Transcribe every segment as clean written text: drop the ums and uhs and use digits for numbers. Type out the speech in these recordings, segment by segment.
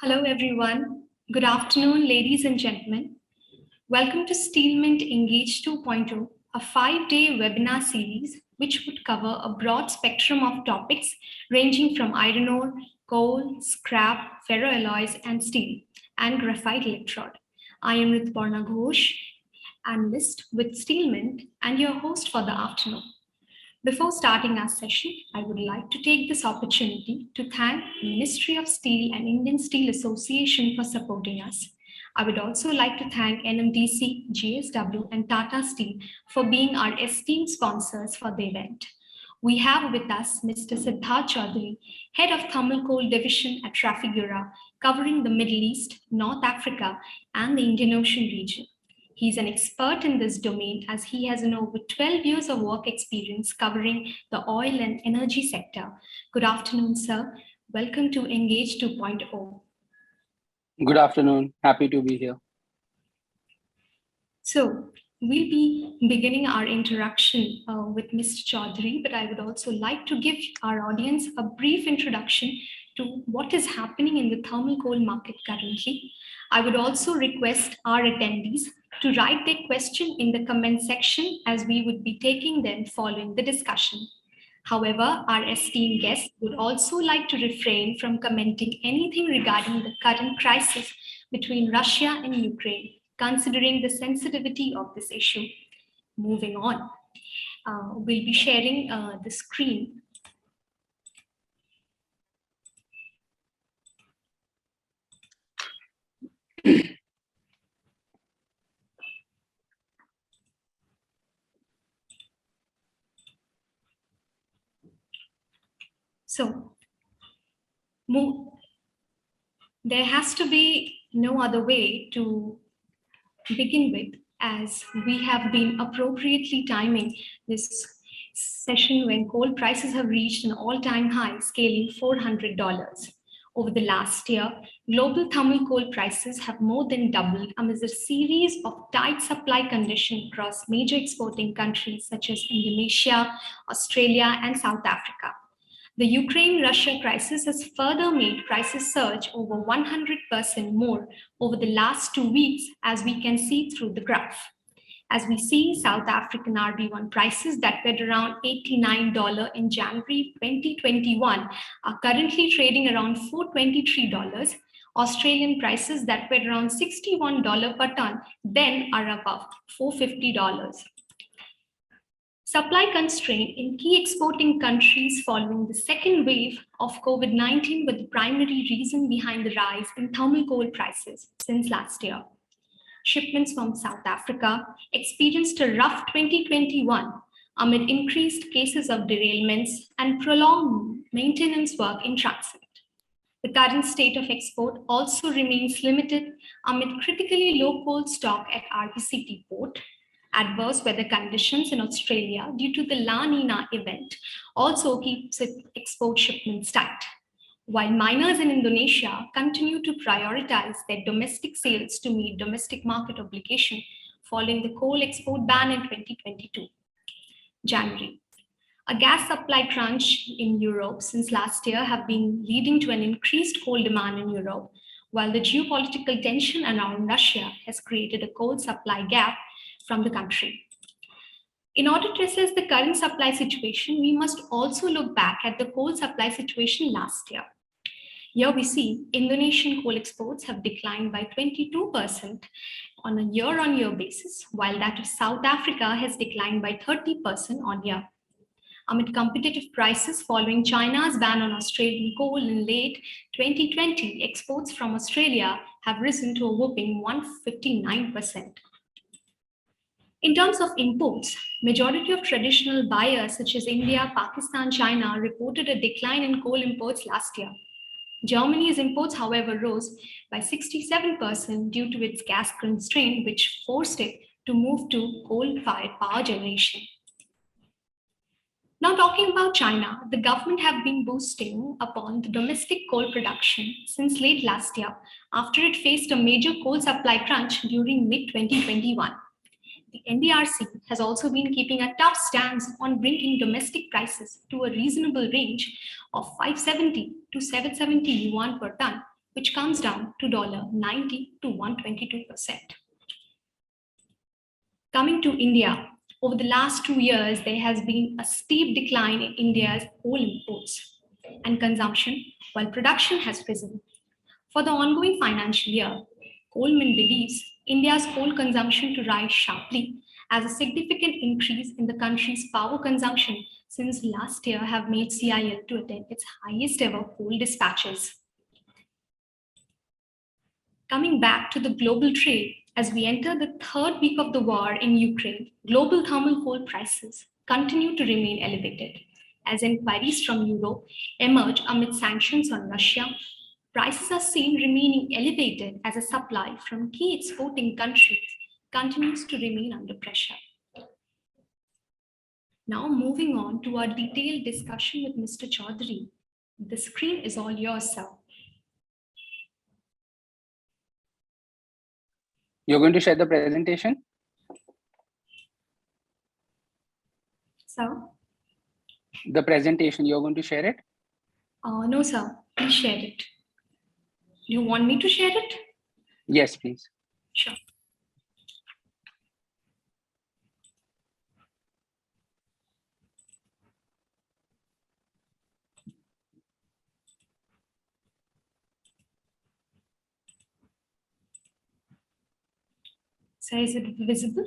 Hello, everyone. Good afternoon, ladies and gentlemen. Welcome to Steelmint Engage 2.0, a 5-day webinar series which would cover a broad spectrum of topics ranging from iron ore, coal, scrap, ferroalloys, and steel, and graphite electrode. I am Ritparna Ghosh, analyst with Steelmint, and your host for the afternoon. Before starting our session, I would like to take this opportunity to thank the Ministry of Steel and Indian Steel Association for supporting us. I would also like to thank NMDC, GSW, and Tata Steel for being our esteemed sponsors for the event. We have with us Mr. Siddharth Choudhary, Head of Thermal Coal Division at Trafigura, covering the Middle East, North Africa, and the Indian Ocean region. He's an expert in this domain as he has over 12 years of work experience covering the oil and energy sector. Good afternoon, sir. Welcome to Engage 2.0. Good afternoon. Happy to be here. So, we'll be beginning our introduction with Mr. Choudhary, but I would also like to give our audience a brief introduction to what is happening in the thermal coal market currently. I would also request our attendees to write their question in the comment section as we would be taking them following the discussion. However, our esteemed guests would also like to refrain from commenting anything regarding the current crisis between Russia and Ukraine, considering the sensitivity of this issue. Moving on, we'll be sharing the screen. So, there has to be no other way to begin with, as we have been appropriately timing this session when coal prices have reached an all-time high, scaling $400. Over the last year, global thermal coal prices have more than doubled amidst a series of tight supply conditions across major exporting countries such as Indonesia, Australia, and South Africa. The Ukraine-Russia crisis has further made prices surge over 100% more over the last 2 weeks, as we can see through the graph. As we see, South African RB1 prices that were around $89 in January 2021 are currently trading around $423. Australian prices that were around $61 per ton then are above $450. Supply constraint in key exporting countries following the second wave of COVID-19 were the primary reason behind the rise in thermal coal prices since last year. Shipments from South Africa experienced a rough 2021 amid increased cases of derailments and prolonged maintenance work in transit. The current state of export also remains limited amid critically low coal stock at RBCT port. Adverse weather conditions in Australia due to the La Nina event also keeps export shipments tight, while miners in Indonesia continue to prioritize their domestic sales to meet domestic market obligation following the coal export ban in 2022. January. A gas supply crunch in Europe since last year have been leading to an increased coal demand in Europe, while the geopolitical tension around Russia has created a coal supply gap from the country. In order to assess the current supply situation, we must also look back at the coal supply situation last year. Here we see Indonesian coal exports have declined by 22% on a year-on-year basis, while that of South Africa has declined by 30% on year. Amid competitive prices following China's ban on Australian coal in late 2020, exports from Australia have risen to a whopping 159%. In terms of imports, majority of traditional buyers such as India, Pakistan, China reported a decline in coal imports last year. Germany's imports, however, rose by 67% due to its gas constraint, which forced it to move to coal-fired power generation. Now talking about China, the government have been boosting upon the domestic coal production since late last year after it faced a major coal supply crunch during mid-2021. The NDRC has also been keeping a tough stance on bringing domestic prices to a reasonable range of 570 to 770 yuan per ton which comes down to $90 to 122%. Coming to India, over the last 2 years, there has been a steep decline in India's coal imports and consumption, while production has risen. For the ongoing financial year, Coleman believes India's coal consumption to rise sharply as a significant increase in the country's power consumption since last year have made CIL to attend its highest ever coal dispatches. Coming back to the global trade, as we enter the third week of the war in Ukraine, global thermal coal prices continue to remain elevated. As inquiries from Europe emerge amid sanctions on Russia, prices are seen remaining elevated as a supply from key exporting countries continues to remain under pressure. Now moving on to our detailed discussion with Mr. Choudhary. The screen is all yours, sir. You're going to share the presentation? Sir? The presentation, you're going to share it? No, sir. Please share it. Do you want me to share it? Yes, please. Sure. Sir, is it visible?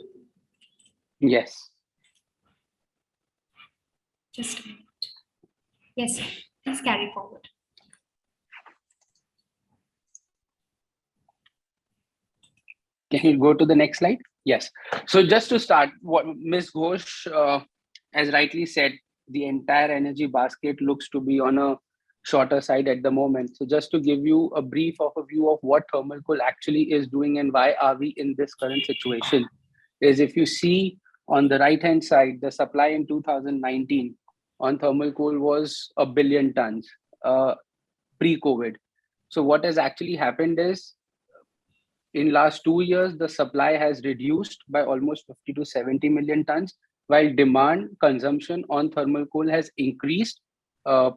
Yes. Just a minute. Yes, sir. Please carry forward. Can you go to the next slide? Yes. So just to start, what Ms. Ghosh has rightly said, the entire energy basket looks to be on a shorter side at the moment. So just to give you a brief overview of what thermal coal actually is doing and why are we in this current situation, is if you see on the right hand side, the supply in 2019 on thermal coal was 1 billion tons pre-COVID. So what has actually happened is in last 2 years, the supply has reduced by almost 50 to 70 million tons, while demand consumption on thermal coal has increased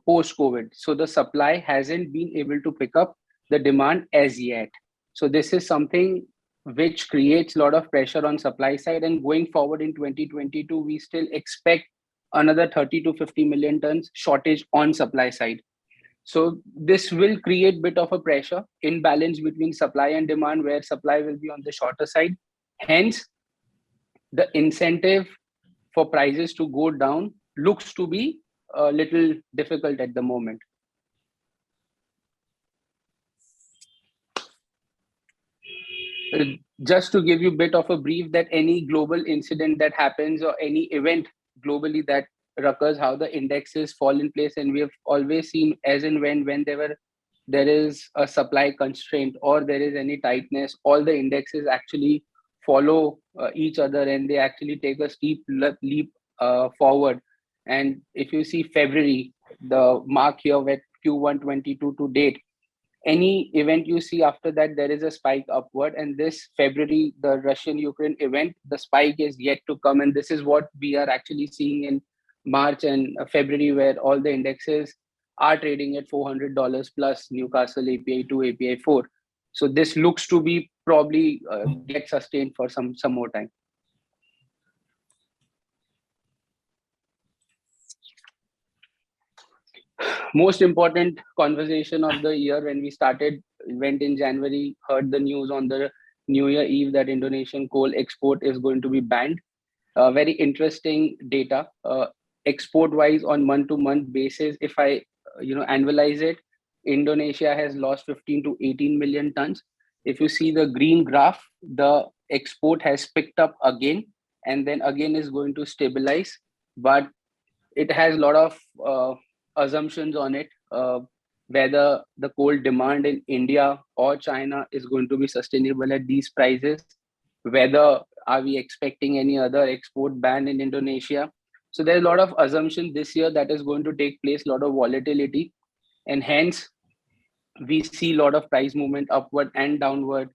post-COVID. So the supply hasn't been able to pick up the demand as yet. So this is something which creates a lot of pressure on supply side. And going forward in 2022, we still expect another 30 to 50 million tons shortage on supply side. So this will create bit of a pressure imbalance between supply and demand, where supply will be on the shorter side. Hence, the incentive for prices to go down looks to be a little difficult at the moment. Just to give you a bit of a brief, that any global incident that happens or any event globally that occurs, how the indexes fall in place. And we have always seen as and when there is a supply constraint or there is any tightness, all the indexes actually follow each other and they actually take a steep leap forward. And if you see February, the mark here with Q1 22 to date, any event you see after that, there is a spike upward. And this February, the Russian-Ukraine event, the spike is yet to come. And this is what we are actually seeing in March and February, where all the indexes are trading at $400 plus Newcastle API 2, API 4. So this looks to be probably get sustained for some more time. Most important conversation of the year when we started, went in January, heard the news on the New Year Eve that Indonesian coal export is going to be banned. Very interesting data. Export wise on month-to-month basis, if I analyze it, Indonesia has lost 15 to 18 million tons. If you see the green graph, the export has picked up again and then again is going to stabilize, but it has a lot of assumptions on it, whether the coal demand in India or China is going to be sustainable at these prices, whether are we expecting any other export ban in Indonesia. So there's a lot of assumption this year that is going to take place, a lot of volatility, and hence we see a lot of price movement upward and downward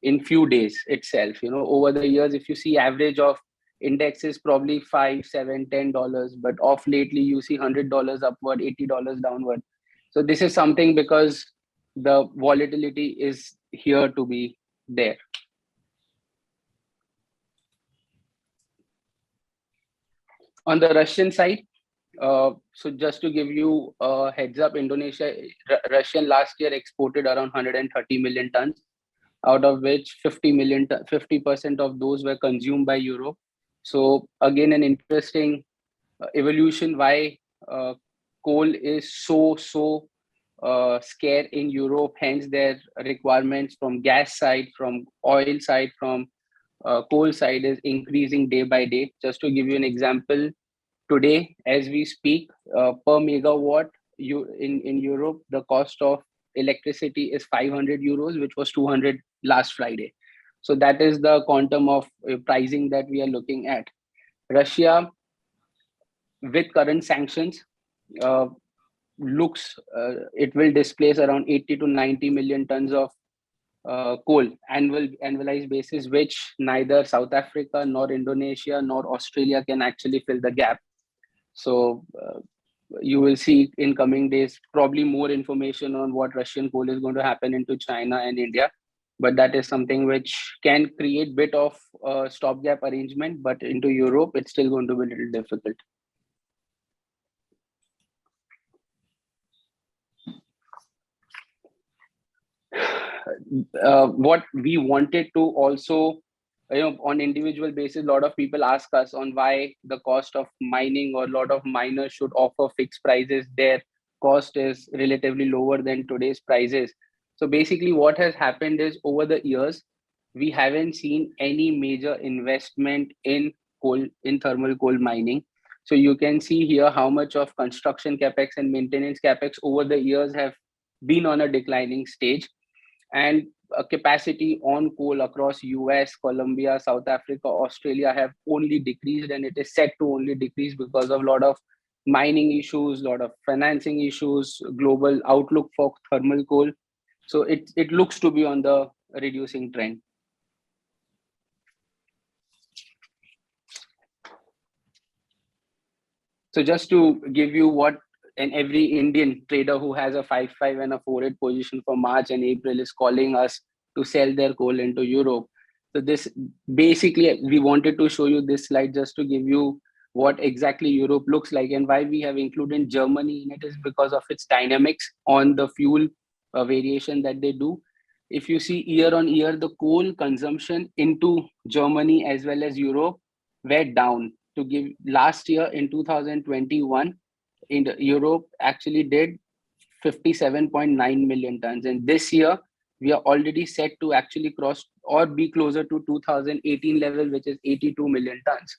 in few days itself. Over the years, if you see average of index is probably $5, $7, $10, but off lately you see $100 upward, $80 downward. So this is something because the volatility is here to be there. On the Russian side, so just to give you a heads up, Russian last year exported around 130 million tons, out of which 50% of those were consumed by Europe. So again, an interesting evolution why uh, coal is so scarce in Europe. Hence, their requirements from gas side, from oil side, from coal side is increasing day by day. Just to give you an example, today, as we speak, per megawatt, in Europe, the cost of electricity is 500 euros, which was 200 last Friday. So that is the quantum of pricing that we are looking at. Russia, with current sanctions, uh, looks it will displace around 80 to 90 million tons of coal annualized basis, which neither South Africa nor Indonesia nor Australia can actually fill the gap. So you will see in coming days probably more information on what Russian coal is going to happen into China and India. But that is something which can create bit of stopgap arrangement. But into Europe, it's still going to be a little difficult. What we wanted to also, on individual basis, a lot of people ask us on why the cost of mining, or a lot of miners should offer fixed prices. Their cost is relatively lower than today's prices. So basically what has happened is, over the years, we haven't seen any major investment in thermal coal mining. So you can see here how much of construction capex and maintenance capex over the years have been on a declining stage. And capacity on coal across US, Colombia, South Africa, Australia have only decreased, and it is set to only decrease because of a lot of mining issues, a lot of financing issues, global outlook for thermal coal. So it looks to be on the reducing trend. So just to give you what, and every Indian trader who has a 5/5 and a 4/8 position for March and April is calling us to sell their coal into Europe. So this basically, we wanted to show you this slide just to give you what exactly Europe looks like, and why we have included Germany in it is because of its dynamics on the fuel variation that they do. If you see year on year, the coal consumption into Germany as well as Europe were down. To give, last year in 2021, in Europe actually did 57.9 million tons, and this year we are already set to actually cross or be closer to 2018 level, which is 82 million tons.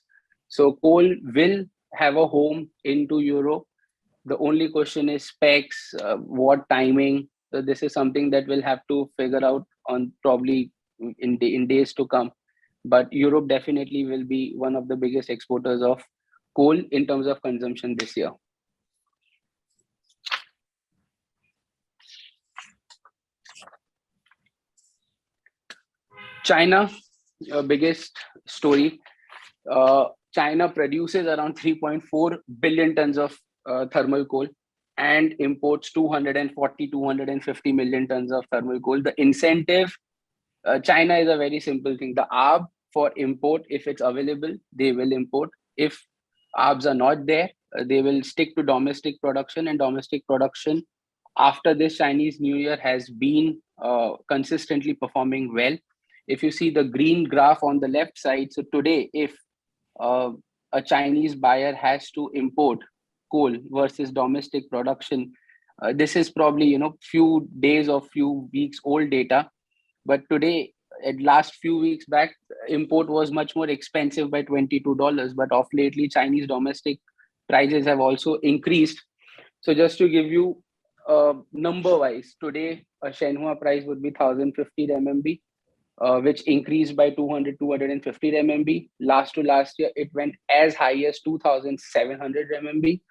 So coal will have a home into Europe. The only question is specs, what timing. So this is something that we'll have to figure out on probably in days to come. But Europe definitely will be one of the biggest exporters of coal in terms of consumption this year. China, biggest story. China produces around 3.4 billion tons of thermal coal and imports 250 million tons of thermal coal. The incentive, China is a very simple thing. The ARB for import, if it's available, they will import. If ARBs are not there, they will stick to domestic production, and domestic production after this Chinese New Year has been consistently performing well. If you see the green graph on the left side, so today, if uh, a Chinese buyer has to import coal versus domestic production, this is probably few days or few weeks old data. But today, at last few weeks back, import was much more expensive by $22. But of lately, Chinese domestic prices have also increased. So just to give you number wise, today a Shenhua price would be 1050 RMB, which increased by 250 RMB. Last to last year, it went as high as 2700 RMB.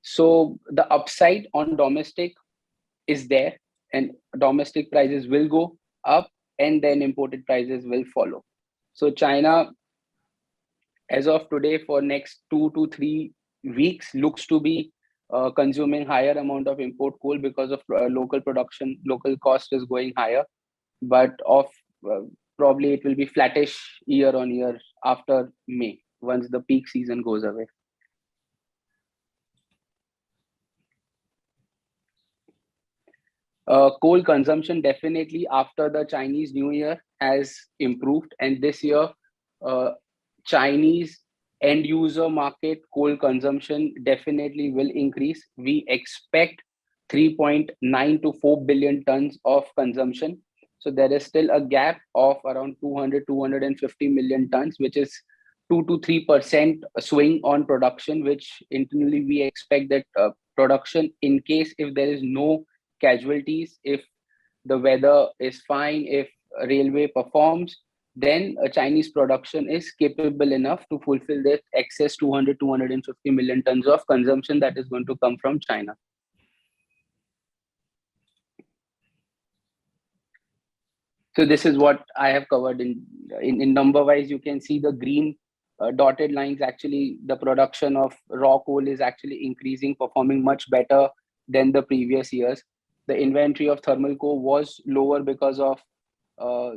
So the upside on domestic is there, and domestic prices will go up, and then imported prices will follow. So China, as of today, for next 2 to 3 weeks, looks to be consuming higher amount of import coal because of local production, local cost is going higher. But uh, probably it will be flattish year on year after May, once the peak season goes away. Coal consumption definitely after the Chinese New Year has improved, and this year uh, Chinese end user market coal consumption definitely will increase. We expect 3.9 to 4 billion tons of consumption. So there is still a gap of around 250 million tons, which is 2 to 3% swing on production, which internally we expect that production, in case if there is no casualties, if the weather is fine, if railway performs, then a Chinese production is capable enough to fulfill that excess 250 million tons of consumption that is going to come from China. So this is what I have covered in number wise. You can see the green dotted lines. Actually, the production of raw coal is actually increasing, performing much better than the previous years. The inventory of thermal coal was lower because of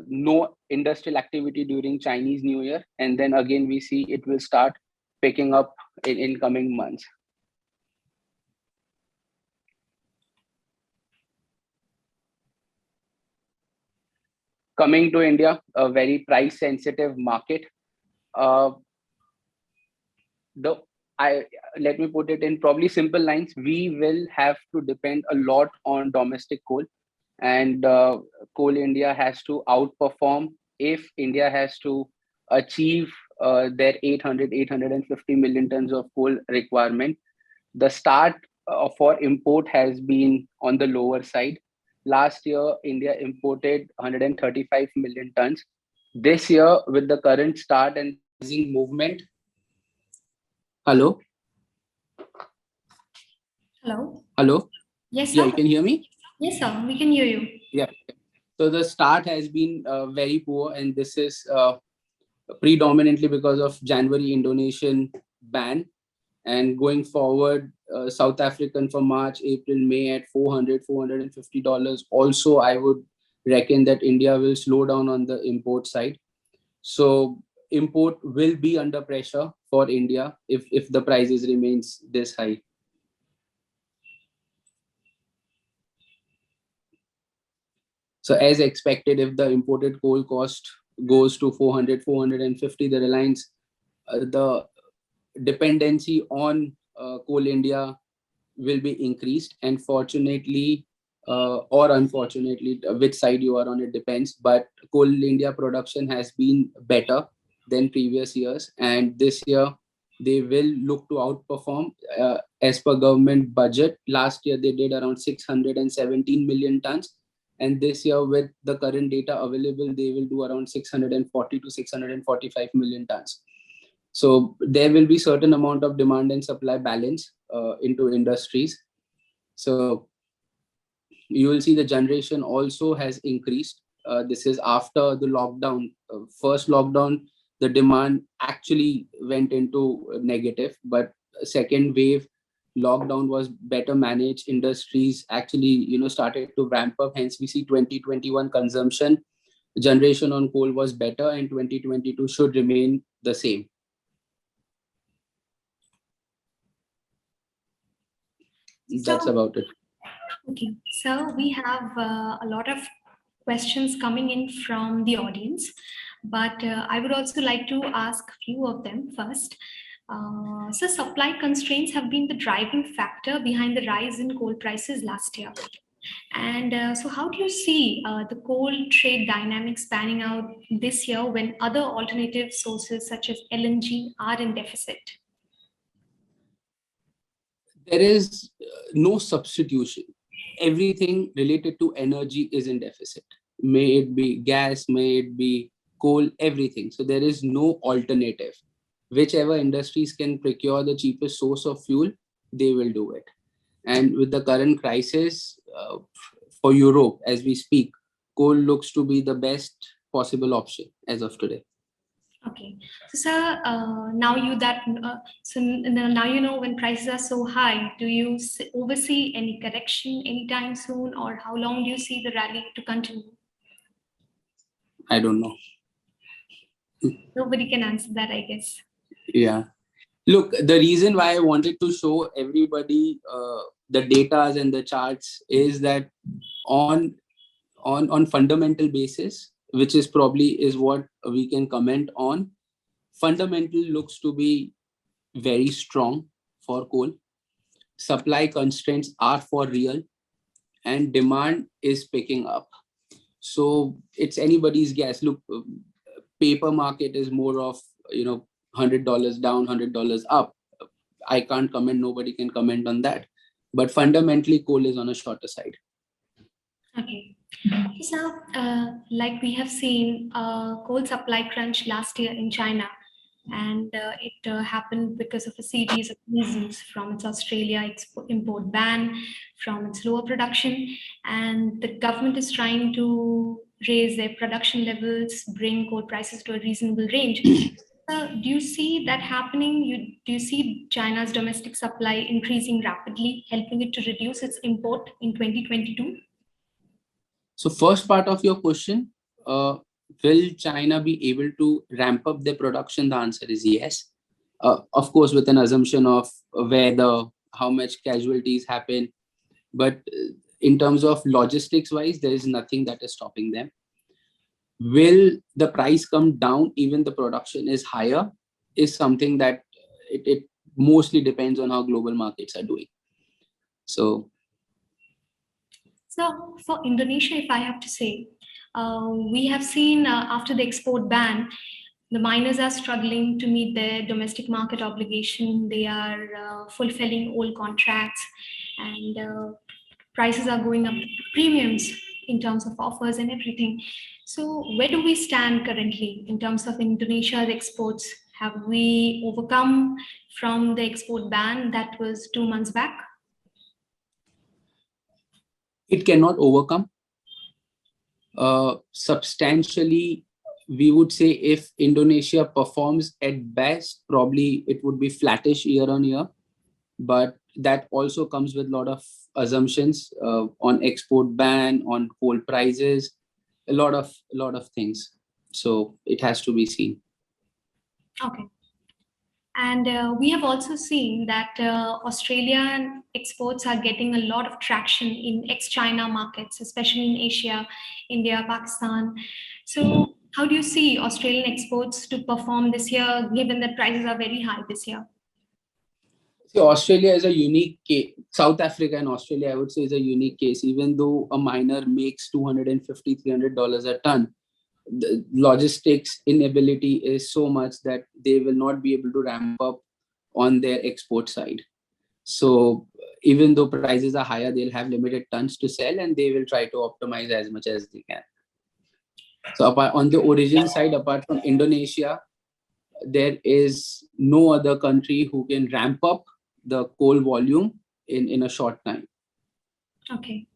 no industrial activity during Chinese New Year, and then again we see it will start picking up in coming months. Coming to India, a very price sensitive market. Uh, the I Let me put it in probably simple lines. We will have to depend a lot on domestic coal, and Coal India has to outperform if India has to achieve their 850 million tons of coal requirement. The start for import has been on the lower side. Last year, India imported 135 million tons. This year, with the current start and the rising movement. Hello? Hello? Hello? Yes, Yeah, sir. you can hear me? Yes, sir. We can hear you. Yeah. So the start has been very poor, and this is predominantly because of January Indonesian ban. And going forward, South African for March, April, May at $450. Also, I would reckon that India will slow down on the import side. So import will be under pressure for India if the prices remains this high. So as expected, if the imported coal cost goes to 400, 450, the reliance, the dependency on Coal India will be increased. And fortunately, or unfortunately, which side you are on, it depends. But Coal India production has been better than previous years. And this year, they will look to outperform. As per government budget, last year they did around 617 million tons. And this year, with the current data available, they will do around 640 to 645 million tons. So there will be certain amount of demand and supply balance into industries. So you will see the generation also has increased. This is after the lockdown. First lockdown, the demand actually went into negative, but second wave lockdown was better managed. Industries actually, started to ramp up. Hence, we see 2021 consumption generation on coal was better, and 2022 should remain the same. That's about it. Okay, so we have a lot of questions coming in from the audience, but I would also like to ask a few of them first. So supply constraints have been the driving factor behind the rise in coal prices last year. And so how do you see the coal trade dynamics panning out this year when other alternative sources such as LNG are in deficit? There is no substitution. Everything related to energy is in deficit. May it be gas, may it be coal, everything. So there is no alternative. Whichever industries can procure the cheapest source of fuel, they will do it. And with the current crisis for Europe, as we speak, coal looks to be the best possible option as of today. Okay, so sir, now you know when prices are so high. Do you oversee any correction anytime soon, or how long do you see the rally to continue? I don't know. Nobody can answer that, I guess. Yeah. Look, the reason why I wanted to show everybody the data and the charts is that on on fundamental basis, which is probably is what we can comment on. Fundamental looks to be very strong for coal. Supply constraints are for real, and demand is picking up. So it's anybody's guess. Look, paper market is more of $100 down, $100 up. I can't comment. Nobody can comment on that. But fundamentally, coal is on a shorter side. Okay. So, like we have seen coal supply crunch last year in China, and it happened because of a series of reasons from its Australia import ban, from its lower production, and the government is trying to raise their production levels, bring coal prices to a reasonable range. Do you see that happening? Do you see China's domestic supply increasing rapidly, helping it to reduce its import in 2022? So first part of your question, will China be able to ramp up their production? The answer is yes. Of course, with an assumption of whether how much casualties happen. But in terms of logistics wise, there is nothing that is stopping them. Will the price come down even the production is higher is something that it mostly depends on how global markets are doing. So for Indonesia, if I have to say, we have seen after the export ban, the miners are struggling to meet their domestic market obligation. They are fulfilling old contracts, and prices are going up to premiums in terms of offers and everything. So, where do we stand currently in terms of Indonesia's exports? Have we overcome from the export ban that was 2 months back? it cannot overcome. Substantially, we would say if Indonesia performs at best, probably it would be flattish year on year. But that also comes with a lot of assumptions on export ban, on coal prices, a lot of things. So it has to be seen. Okay. And we have also seen that Australian exports are getting a lot of traction in ex-China markets, especially in Asia, India, Pakistan. So how do you see Australian exports to perform this year, given that prices are very high this year? See, Australia is a unique case. South Africa and Australia, I would say, is a unique case. Even though a miner makes $250, $300 a ton, the logistics inability is so much that they will not be able to ramp up on their export side. So even though prices are higher, they'll have limited tons to sell and they will try to optimize as much as they can. So apart, on the origin side, apart from Indonesia, there is no other country who can ramp up the coal volume in a short time. Okay.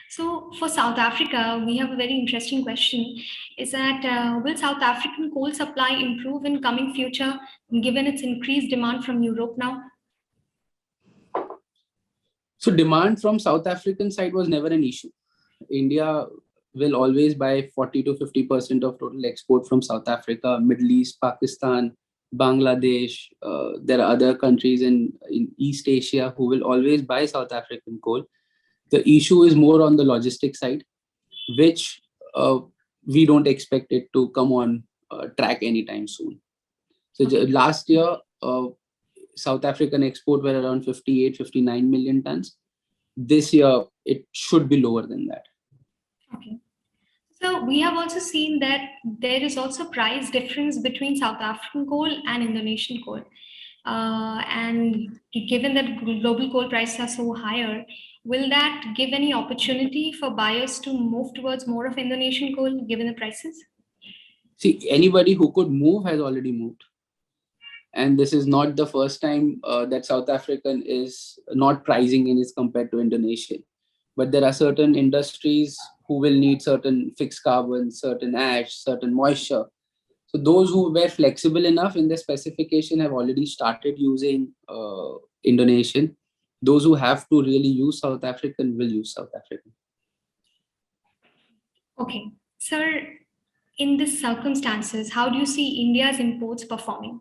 So for South Africa, we have a very interesting question. Is that will South African coal supply improve in coming future, given its increased demand from Europe now? So demand from South African side was never an issue. India will always buy 40 to 50% of total export from South Africa, Middle East, Pakistan, Bangladesh. There are other countries in East Asia who will always buy South African coal. The issue is more on the logistics side, which we don't expect it to come on track anytime soon. So last year, South African export were around 58, 59 million tons. This year, it should be lower than that. Okay. So we have also seen that there is also price difference between South African coal and Indonesian coal. And given that global coal prices are so higher, will that give any opportunity for buyers to move towards more of Indonesian coal given the prices? See, anybody who could move has already moved. And this is not the first time that South African is not pricing in as compared to Indonesian. But there are certain industries who will need certain fixed carbon, certain ash, certain moisture. So those who were flexible enough in the specification have already started using Indonesian. Those who have to really use South African will use South African. Okay. Sir, in these circumstances, how do you see India's imports performing?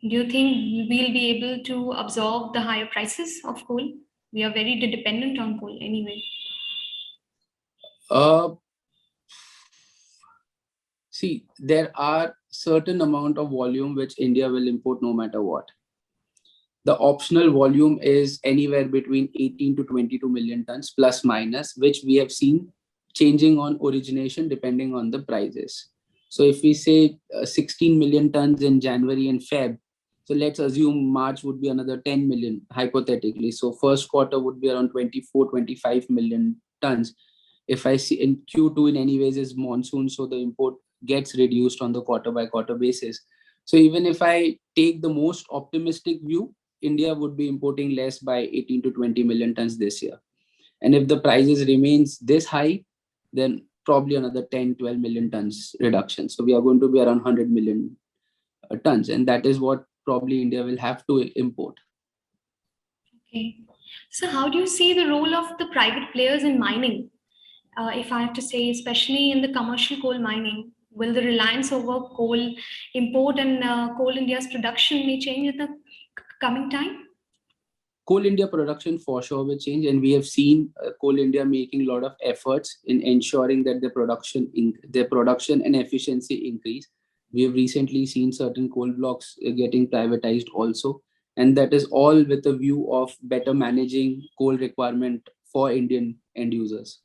Do you think we'll be able to absorb the higher prices of coal? We are very dependent on coal anyway. Uh, See, there are certain amount of volume which India will import no matter what. The optional volume is anywhere between 18 to 22 million tons plus minus, which we have seen changing on origination depending on the prices. So if we say 16 million tons in January and Feb, so let's assume March would be another 10 million hypothetically. So first quarter would be around 24, 25 million tons. If I see in Q2 in any ways is monsoon, so the import gets reduced on the quarter by quarter basis. So even if I take the most optimistic view, India would be importing less by 18 to 20 million tons this year. And if the prices remains this high, then probably another 10, 12 million tons reduction. So we are going to be around 100 million tons. And that is what probably India will have to import. Okay. So how do you see the role of the private players in mining? If I have to say, especially in the commercial coal mining, will the reliance over coal import and coal India's production may change in the coming time? Coal India production for sure will change, and we have seen Coal India making a lot of efforts in ensuring that their production and efficiency increase. We have recently seen certain coal blocks getting privatized also, and that is all with a view of better managing coal requirement for Indian end users.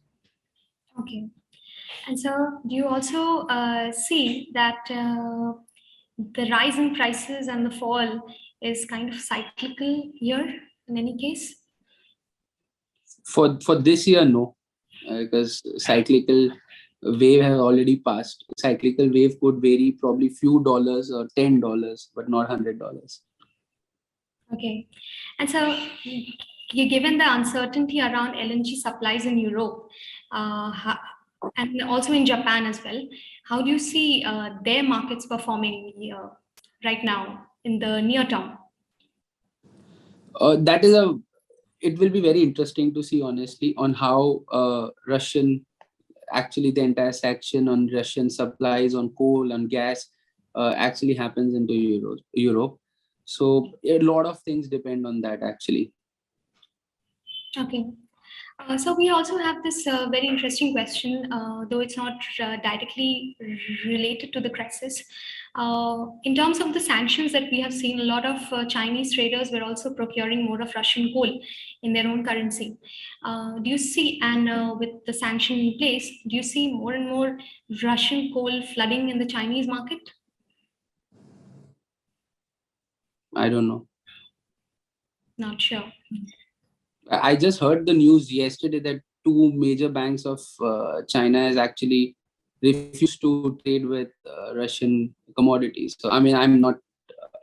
Okay. And so, do you also see that the rise in prices and the fall is kind of cyclical here in any case? For this year, no, because cyclical wave has already passed. Cyclical wave could vary probably few dollars or $10, but not $100. Okay. And so, given the uncertainty around LNG supplies in Europe, and also in Japan as well, how do you see their markets performing right now in the near term? That is a It will be very interesting to see honestly on how Russian actually the entire section on Russian supplies on coal and gas actually happens into Europe. So a lot of things depend on that actually. Okay. So we also have this very interesting question, though it's not directly related to the crisis. In terms of the sanctions that we have seen, a lot of Chinese traders were also procuring more of Russian coal in their own currency. Do you see, and with the sanction in place, do you see more and more Russian coal flooding in the Chinese market? I don't know. Not sure. I just heard the news yesterday that two major banks of China has actually refused to trade with Russian commodities. So I mean, I'm not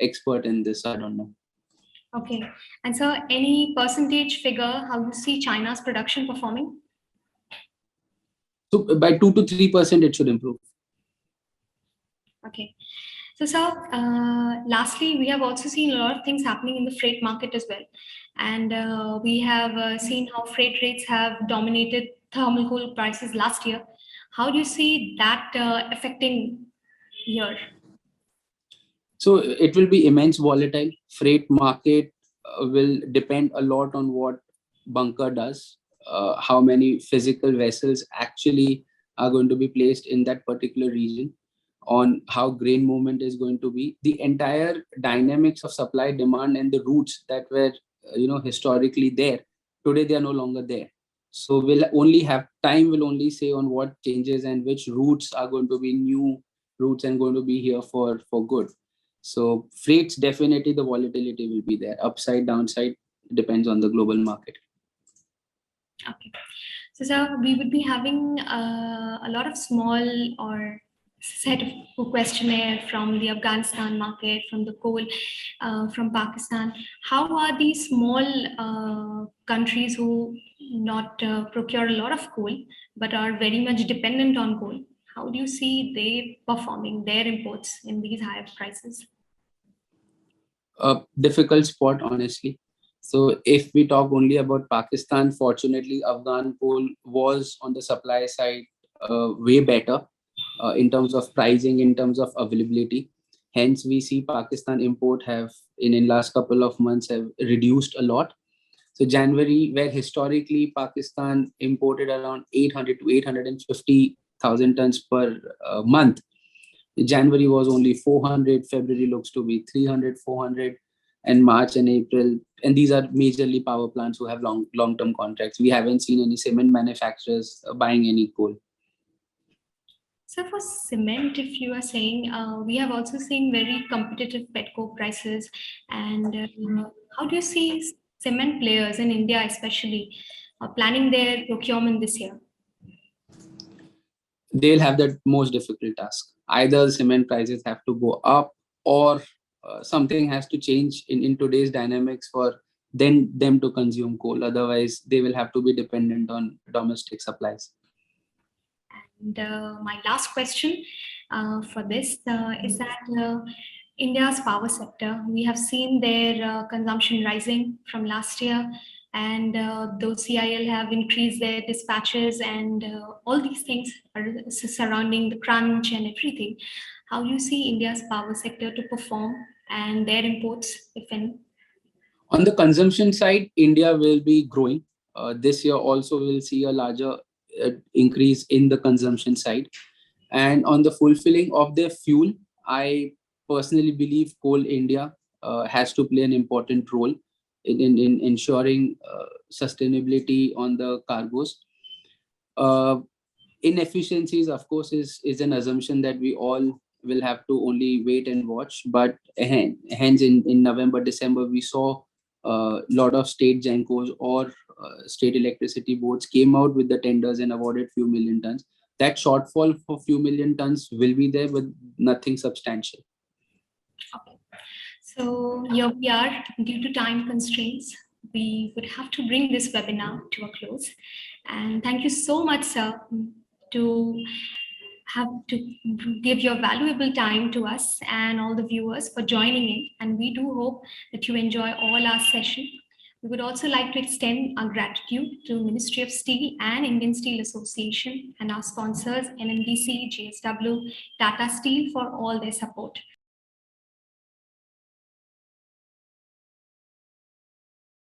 expert in this. I don't know. Okay. And so any percentage figure, how you see China's production performing? So by 2 to 3%, it should improve. Okay. So, lastly, we have also seen a lot of things happening in the freight market as well. And we have seen how freight rates have dominated thermal coal prices last year. How do you see that affecting here? So it will be immense volatile. Freight market will depend a lot on what bunker does, how many physical vessels actually are going to be placed in that particular region, on how grain movement is going to be. The entire dynamics of supply, demand, and the routes that were historically there, today they are no longer there. So we'll only have time will only say on what changes and which routes are going to be new routes and going to be here for good. So freights, definitely the volatility will be there. Upside, downside, depends on the global market. Okay. So we would be having a lot of small or set of questionnaire from the Afghanistan market, from the coal, from Pakistan. How are these small countries who not procure a lot of coal, but are very much dependent on coal? How do you see they performing their imports in these higher prices? A difficult spot, honestly. So if we talk only about Pakistan, fortunately, Afghan coal was on the supply side way better in terms of pricing, in terms of availability. Hence, we see Pakistan import have in last couple of months have reduced a lot. So January, where historically Pakistan imported around 800 to 850,000 tons per month, January was only 400, February looks to be 300, 400, and March and April. And these are majorly power plants who have long-term contracts. We haven't seen any cement manufacturers buying any coal. So for cement, if you are saying, we have also seen very competitive petcoke prices. And how do you see cement players in India, especially, planning their procurement this year? They'll have the most difficult task. Either cement prices have to go up, or something has to change in today's dynamics for them to consume coal. Otherwise, they will have to be dependent on domestic supplies. And my last question for this is that India's power sector, we have seen their consumption rising from last year, and those CIL have increased their dispatches, and all these things are surrounding the crunch and everything. How do you see India's power sector to perform and their imports, if any? On the consumption side, India will be growing. This year also will see a larger increase in the consumption side. And on the fulfilling of their fuel, I personally believe Coal India has to play an important role in ensuring sustainability on the cargoes. Uh, Inefficiencies, of course, is an assumption that we all will have to only wait and watch. But hence, in November, December, we saw a lot of state gencos or state electricity boards came out with the tenders and awarded few million tons. That shortfall for few million tons will be there, but nothing substantial. Okay. So here we are, due to time constraints, we would have to bring this webinar to a close. And thank you so much, sir, to have to give your valuable time to us and all the viewers for joining in. And we do hope that you enjoy all our session. We would also like to extend our gratitude to Ministry of Steel and Indian Steel Association and our sponsors, NMDC, JSW, Tata Steel, for all their support.